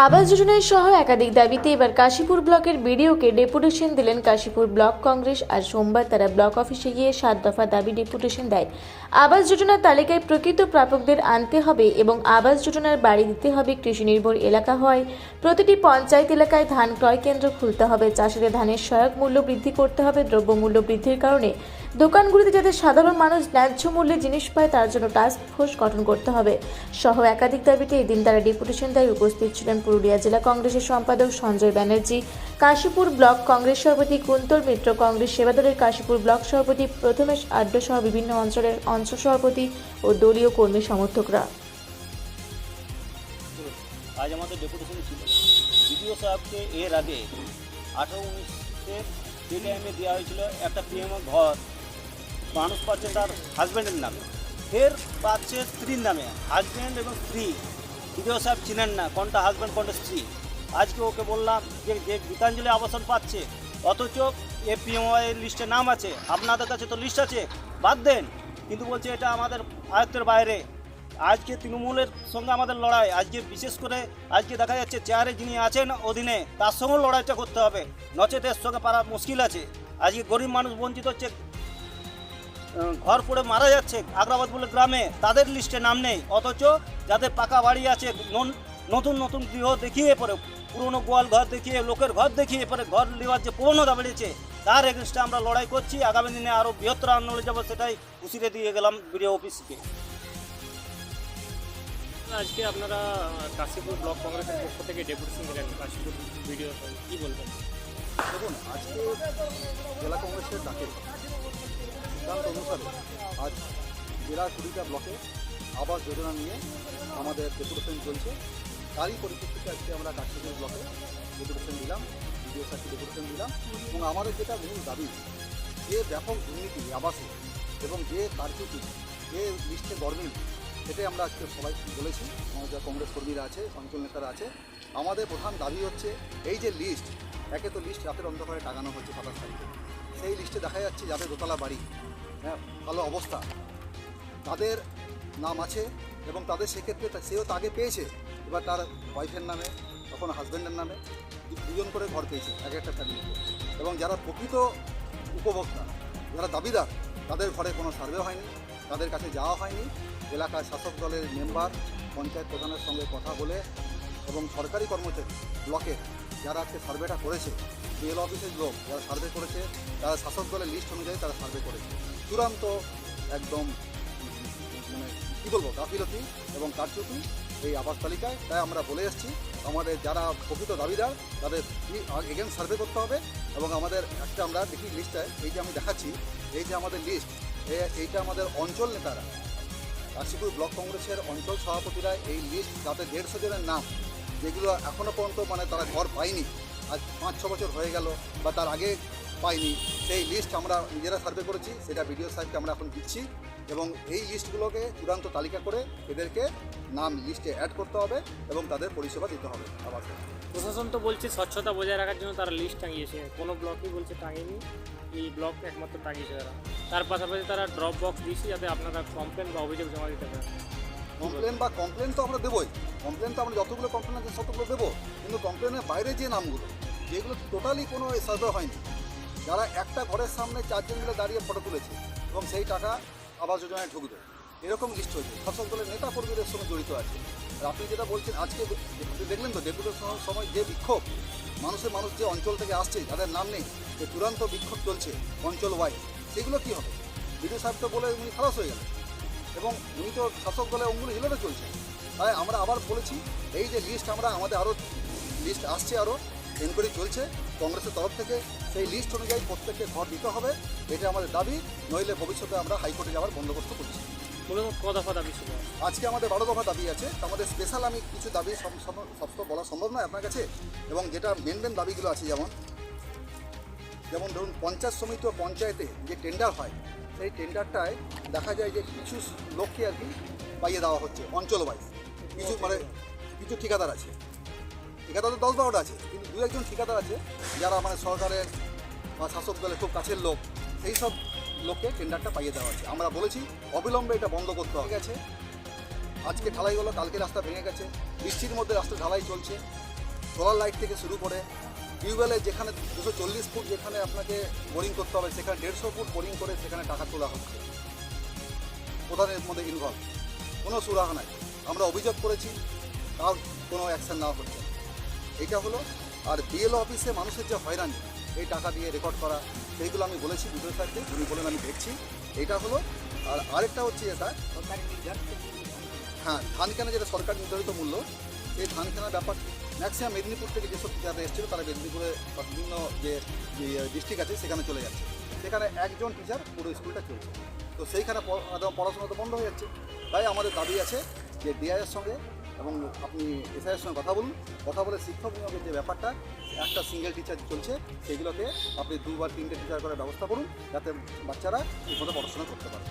আবাস যোজনায় সহ একাধিক দাবিতে এবার কাশীপুর ব্লকের বিডিওকে ডেপুটেশন দিলেন কাশীপুর ব্লক কংগ্রেস। আর সোমবার তারা ব্লক অফিসে গিয়ে 7 দফা দাবি ডেপুটেশন দেয়। আবাস যোজনার তালিকায় প্রকৃত প্রাপকদের আনতে হবে এবং আবাস যোজনার বাড়ি দিতে হবে। কৃষি নির্ভর এলাকা হয় প্রতিটি পঞ্চায়েত এলাকায় ধান ক্রয় কেন্দ্র খুলতে হবে। চাষিদের ধানের সহায়ক মূল্য বৃদ্ধি করতে হবে। দ্রব্যমূল্য বৃদ্ধির কারণে দোকানগুলিতে যাতে সাধারণ মানুষ ন্যায্য মূল্যে জিনিস পায় তার জন্য টাস্ক ফোর্স গঠন করতে হবে সহ একাধিক দাবিতে এদিন তারা ডেপুটেশন দেয়। উপস্থিত ছিলেন পুরুলিয়া জেলা কংগ্রেসের সম্পাদক সঞ্জয় ব্যানার্জি, কাশীপুর ব্লক কংগ্রেস সভাপতি কুন্তল মিত্র, কংগ্রেস সেবাদলের কাশীপুর ব্লক সভাপতি প্রথমেশ আড্ড সহ বিভিন্ন অঞ্চলের অঞ্চল সভাপতি ও দলীয় কর্মী সমর্থকরা। আজ আমাদের ডেপুটেশন ছিল বিডিও সাহেবকে। এর আগে 18-19-এর যে টাইমে দেওয়া হয়েছিল একটা পিএম ঘর, মানুষ পাচ্ছে তার হাজব্যান্ডের নামে, ফের পাচ্ছে স্ত্রীর নামে। হাজব্যান্ড এবং স্ত্রী বিডিও সাহেব চিনেন না কোনটা হাজব্যান্ড কোনটা স্ত্রী। আজকে ওকে বললাম যে গীতাঞ্জলি আবাসন পাচ্ছে, অথচ এ পিএমওয়াইয়ের লিস্টে নাম আছে, আপনাদের কাছে তো লিস্ট আছে, বাদ দেন। কিন্তু বলছে এটা আমাদের আয়ত্তের বাইরে। আজকে তৃণমূলের সঙ্গে আমাদের লড়াই। আজকে বিশেষ করে আজকে দেখা যাচ্ছে চেয়ারে যিনি আছেন অধীনে তার সঙ্গেও লড়াইটা করতে হবে, নচেত এর সঙ্গে পারা মুশকিল আছে। আজকে গরিব মানুষ বঞ্চিত হচ্ছে, ঘর পড়ে মারা যাচ্ছে। আগ্রাবাদ বলে গ্রামে তাদের লিস্টে নাম নেই, অথচ যাদের পাকা বাড়ি আছে নতুন নতুন গৃহ দেখিয়ে পরে পুরনো গোয়াল ঘর দেখিয়ে লোকের ঘর দেখিয়ে পরে ঘর নেওয়ার যে প্রবণতা বেড়েছে তার এগেনস্টে আমরা লড়াই করছি। আগামী দিনে আরও বৃহত্তর আন্দোলনে যাবো, সেটাই হুঁশিয়ারি দিয়ে গেলাম বিডিও অফিসকে। আজকে আপনারা কাশীপুর ব্লক কংগ্রেসের পক্ষ থেকে ডেপুটেশন দিলেন কাশীপুর ভিডিও, কি বলবেন? দেখুন, আজকে জেলা কংগ্রেসের ডাকে সিদ্ধান্ত অনুসারে আজ জেলার 20টা ব্লকে আবাস যোজনা নিয়ে আমাদের ডেপুটেশন চলছে। তারই পরিপ্রেক্ষিতে আজকে আমরা কাশীপুর ব্লকে ডেপুটেশন দিলাম, বিডিও সাহেবকে ডেপুটেশন দিলাম। এবং আমাদের যেটা মূল দাবি, যে ব্যাপক দুর্নীতি আবাসে এবং যে কারচুপি, যে লিস্টে গরমিল, সেটাই আমরা আজকে সবাই বলেছি। আমাদের যা কংগ্রেস কর্মীরা আছে, অঞ্চল নেতারা আছে, আমাদের প্রধান দাবি হচ্ছে এই যে লিস্ট, একে তো লিস্ট রাতের অন্ধকারে টাঙানো হচ্ছে 27 তারিখে। সেই লিস্টে দেখা যাচ্ছে যাদের দোতলা বাড়ি, ভালো অবস্থা, তাদের নাম আছে এবং তাদের সেক্ষেত্রে সেও তো আগে পেয়েছে, এবার তার ওয়াইফের নামে, তখন হাজব্যান্ডের নামে দুজন করে ঘর পেয়েছে এক একটা ফ্যামিলিতে। এবং যারা প্রকৃত উপভোক্তা, যারা দাবিদার, তাদের ঘরে কোনো সার্ভে হয়নি, তাদের কাছে যাওয়া হয়নি। এলাকার শাসক দলের মেম্বার, পঞ্চায়েত প্রধানের সঙ্গে কথা বলে এবং সরকারি কর্মচারী ব্লকের যারা আজকে সার্ভেটা করেছে, বিএল অফিসের লোক যারা সার্ভে করেছে, তারা শাসক দলের লিস্ট অনুযায়ী তারা সার্ভে করেছে। চূড়ান্ত একদম মানে কী বলবো, গাফিলতি এবং কারচুপি এই আবাস তালিকায়। তাই আমরা বলে এসেছি আমাদের যারা প্রকৃত দাবিদার তাদের এগেন্স্ট সার্ভে করতে হবে। এবং আমাদের একটা আমরা দেখি লিস্টটায়, এই যে আমি দেখাচ্ছি, এই যে আমাদের লিস্ট, এইটা আমাদের অঞ্চল নেতারা, কাশীপুর ব্লক কংগ্রেসের অঞ্চল সভাপতিরা এই লিস্ট, তাদের 150 জনের নাম, যেগুলো এখনও পর্যন্ত মানে তারা ঘর পায়নি, আজ 5-6 বছর হয়ে গেল বা তার আগে পাইনি, সেই লিস্ট আমরা নিজেরা সার্ভে করেছি, সেটা বিডিও সাহেবকে আমরা এখন দিচ্ছি। এবং এই লিস্টগুলোকে চূড়ান্ত তালিকা করে এদেরকে নাম লিস্টে অ্যাড করতে হবে এবং তাদের পরিষেবা দিতে হবে। আবার প্রশাসন তো বলছে স্বচ্ছতা বজায় রাখার জন্য তারা লিস্ট টাঙিয়েছে, কোনো ব্লকই বলছে টাঙিয়েনি, এই ব্লক একমাত্র টাঙিয়েছে তারা। তার পাশাপাশি তারা ড্রপ বক্স দিয়েছে যাতে আপনারা কমপ্লেন বা অভিযোগ জমা দিতে পারেন। কমপ্লেন তো আমরা দেবোই, কমপ্লেন তো আমরা যতগুলো কমপ্লেন আছে ততগুলো দেবো। কিন্তু কমপ্লেনের বাইরে যে নামগুলো, যেগুলো টোটালি কোনো সার্ভে হয়নি, যারা একটা ঘরের সামনে 4 জন মিলে দাঁড়িয়ে ফটো তুলেছে এবং সেই টাকা আবাস যোজনায় ঢুকবে, এরকম লিস্ট হয়েছে, শাসক দলের নেতা কর্মীদের সঙ্গে জড়িত আছে। আর আপনি যেটা বলছেন, আজকে দেখলেন তো ডেপুটেশনের সময় যে বিক্ষোভ, মানুষ যে অঞ্চল থেকে আসছে যাদের নাম নেই, যে চূড়ান্ত বিক্ষোভ চলছে অঞ্চল ওয়াইজ, সেগুলো কী হবে? বিডিও সাহেব তো বলে উনি খালাস হয়ে গেলেন এবং উনি তো শাসক দলে অঙ্গুলি হিলতে চলছে। তাই আমরা আবার বলেছি, এই যে লিস্ট, আমাদের আরও লিস্ট আসছে, আরও এনকোয়ারি চলছে কংগ্রেসের তরফ থেকে, সেই লিস্ট অনুযায়ী প্রত্যেককে ঘর দিতে হবে, এটা আমাদের দাবি। নইলে ভবিষ্যতে আমরা হাইকোর্টে যাওয়ার বন্দোবস্ত করছি। মূলত ক দফা দাবি ছিল আজকে আমাদের 12 দফা দাবি আছে। আমাদের স্পেশাল আমি কিছু দাবি সব তো বলা সম্ভব নয় আপনার কাছে, এবং যেটা মেন দাবিগুলো আছে, যেমন ধরুন পঞ্চায়েত সমিতি ও পঞ্চায়েতে যে টেন্ডার হয়, সেই টেন্ডারটায় দেখা যায় যে কিছু লোককে আর কি পাইয়ে দেওয়া হচ্ছে অঞ্চল ওয়াইজ। কিছু ঠিকাদার আছে, ঠিকাদার তো 10-12টা আছে, কিন্তু 2-1জন ঠিকাদার আছে যারা মানে সরকারের বা শাসক দলের খুব কাছের লোক, সেই সব লোককে টেন্ডারটা পাইয়ে দেওয়া হচ্ছে। আমরা বলেছি অবিলম্বে এটা বন্ধ করতে হবে। আজকে ঢালাই হলো, কালকে রাস্তা ভেঙে গেছে, বৃষ্টির মধ্যে রাস্তা ঢালাই চলছে, সোলার লাইট থেকে শুরু করে টিউবওয়েলে যেখানে 240 ফুট যেখানে আপনাকে বোরিং করতে হবে সেখানে 150 ফুট বোরিং করে সেখানে টাকা তোলা হচ্ছে। প্রধানের মধ্যে ইনভলভ, কোনো সুরাহা নাই। আমরা অভিযোগ করেছি, তাও কোনো অ্যাকশন নেওয়া হচ্ছে না। এটা হলো। আর বিএলও অফিসে মানুষের যে হয়রানি, এই টাকা দিয়ে রেকর্ড করা, সেইগুলো আমি বলেছি ভিডিও সাইডে, উনি বলেন আমি দেখছি। এটা হলো। আর আরেকটা হচ্ছে এটা হ্যাঁ, ধান কেনা যেটা সরকার নির্ধারিত মূল্য, এই ধান কেনার ব্যাপার ম্যাক্সিমাম মেদিনীপুর থেকে যেসব টিচাররা এসেছিল তারা মেদিনীপুরে বা বিভিন্ন যে ডিস্ট্রিক্ট আছে সেখানে চলে যাচ্ছে। সেখানে একজন টিচার পুরো স্কুলটা চলছে, তো সেইখানে পড়াশোনা তো বন্ধ হয়ে যাচ্ছে। তাই আমাদের দাবি আছে যে ডিআইয়ের সঙ্গে এবং আপনি এসআইয়ের সঙ্গে কথা বলুন, কথা বলে শিক্ষক নিয়োগের যে ব্যাপারটা, একটা সিঙ্গেল টিচার চলছে সেইগুলোকে আপনি 2 বা 3টে টিচার করার ব্যবস্থা করুন, যাতে বাচ্চারা ঠিকমতো পড়াশোনা করতে পারে।